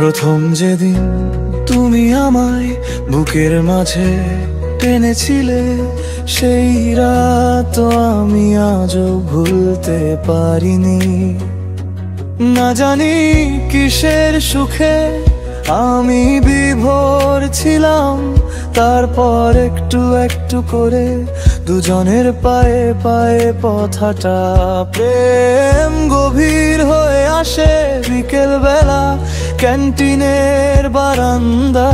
প্রথম যেদিন তুমি আমায় বুকের মাঝে টেনেছিলে, সেই রাত আমি আজও ভুলতে পারিনি। না জানি কিসের সুখে আমি বিভোর ছিলাম, তারপর একটু একটু করে দুজনের পায়ে পায়ে পথহাঁটা। প্রেম গভীর হয়ে আসে বিকেল বেলা ক্যান্টিনের বারান্দায়।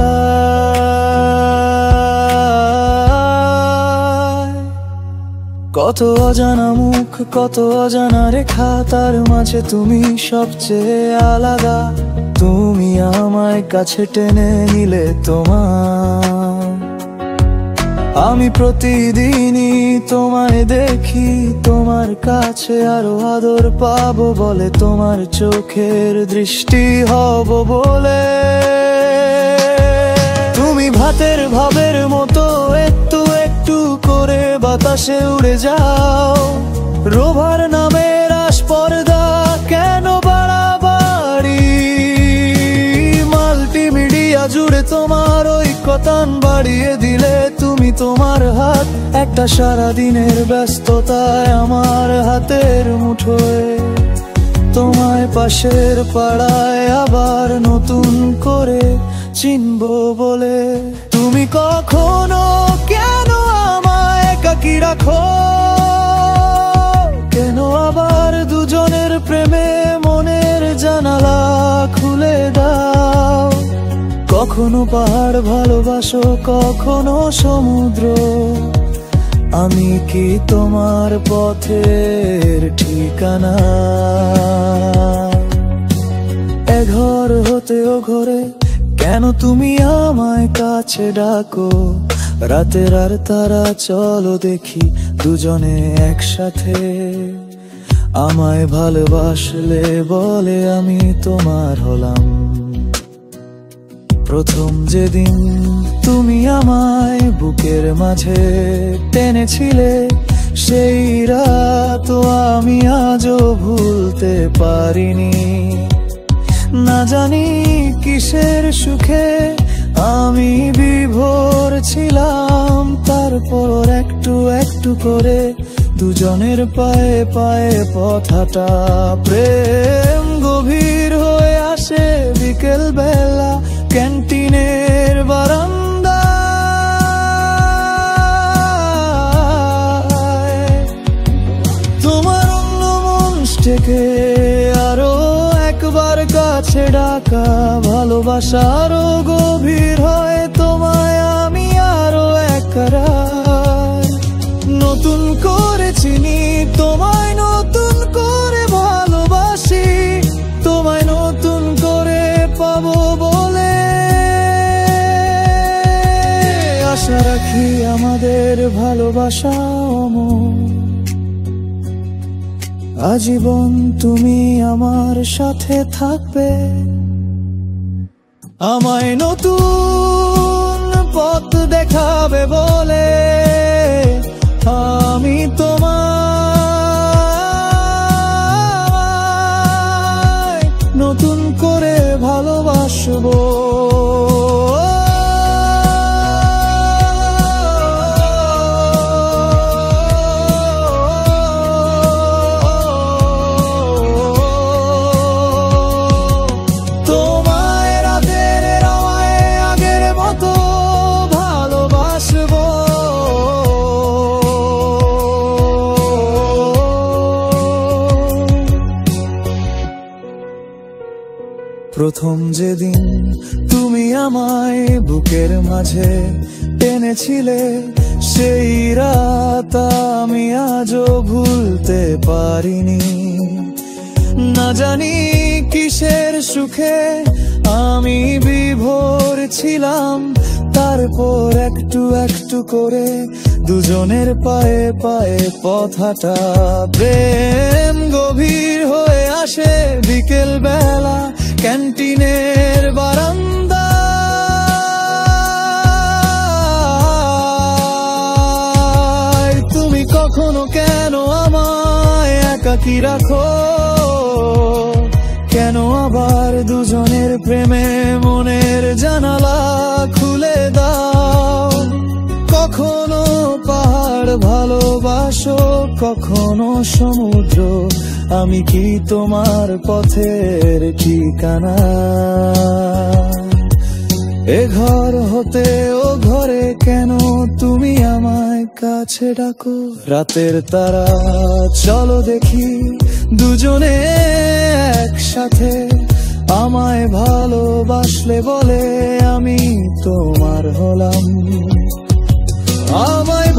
কত অজানা মুখ, কত অজানা রেখা, তার মাঝে তুমি সবচেয়ে আলাদা। তুমি আমায় কাছে টেনে নিলে তোমার, আমি প্রতিদিনই তোমায় দেখি তোমার কাছে আরো আদর পাবো বলে, তোমার চোখের দৃষ্টি হব বলে। তুমি ভাতের ভাবের মতো একটু একটু করে বাতাসে উড়ে যাও। রোভার নামের আস্পর্দা কেন বাড়াবাড়ি, মাল্টিমিডিয়া জুড়ে তোমার ঐক্যতান বাড়িয়ে দিলে তুমি। তোমার হাত একটা সারাদিনের ব্যস্ততায় আমার হাতের মুঠোয়, তোমায় পাশের পাড়ায় আবার নতুন করে চিনব বলে। তুমি কখনো কেন আমায় একাকী রাখো, কেন আবার দুজনের প্রেমে মনের জানালা খুলে দাও। কখনো পাহাড় ভালোবাসো, কখনো সমুদ্র, আমি কি তোমার পথের ঠিকানা? এ ঘর হতে ও ঘরে কেন তুমি আমায় কাছে ডাকো? রাতের আর তারা চলো দেখি দুজনে একসাথে। আমায় ভালোবাসলে বলে আমি তোমার হলাম। প্রথম যেদিন তুমি আমায় বুকের মাঝে টেনেছিলে, সেই রাত আমি আজও ভুলতে পারিনি। না জানি কিসের সুখে আমি বিভোর ছিলাম, তারপর একটু একটু করে দুজনের পায়ে পায়ে পথহাঁটা। প্রেম গভীর হয়ে আসে বিকেল বেলা ক্যান্টিনের বারান্দায়। তোমার অন্য মনটাকে আরো একবার কাছে ডাকা, ভালোবাসা আরো গভীর হয় তোমায় আমি আরো একরার। নতুন করে চিনি তোমায়, নতুন করে ভালোবাসি তোমায়, নতুন করে পাবো বলে আশা রাখি। আমাদের ভালোবাসা অমর, আজীবন তুমি আমার সাথে থাকবে। আমায় নতুন পথ দেখাবে বলে আমি তোমায় নতুন করে ভালোবাসবো। প্রথম যেদিন তুমি আমায় বুকের মাঝে টেনেছিলে, সেই রাত আমি আজও ভুলতে পারিনি। না জানি কিসের সুখে আমি বিভোর ছিলাম, তারপর একটু একটু করে দুজনের পায়ে পায়ে পথহাঁটা। প্রেম গভীর হয়ে আসে বিকেল বেলা ক্যান্টিনের বারান্দায়। তুমি কখনো কেন আমায় একাকী রাখো, কেন আবার দুজনের প্রেমে মনের জানালা খুলে দাও? কখনো পাহাড় ভালোবাসো, কখনো সমুদ্র, আমি কি তোমার পথের ঠিকানা? এ ঘর হতে ও ঘরে কেন তুমি আমায় কাছে ডাকো? রাতের তারা চলো দেখি দুজনে একসাথে, আমায় ভালোবাসলে বলে আমি তোমার হলাম। আমায়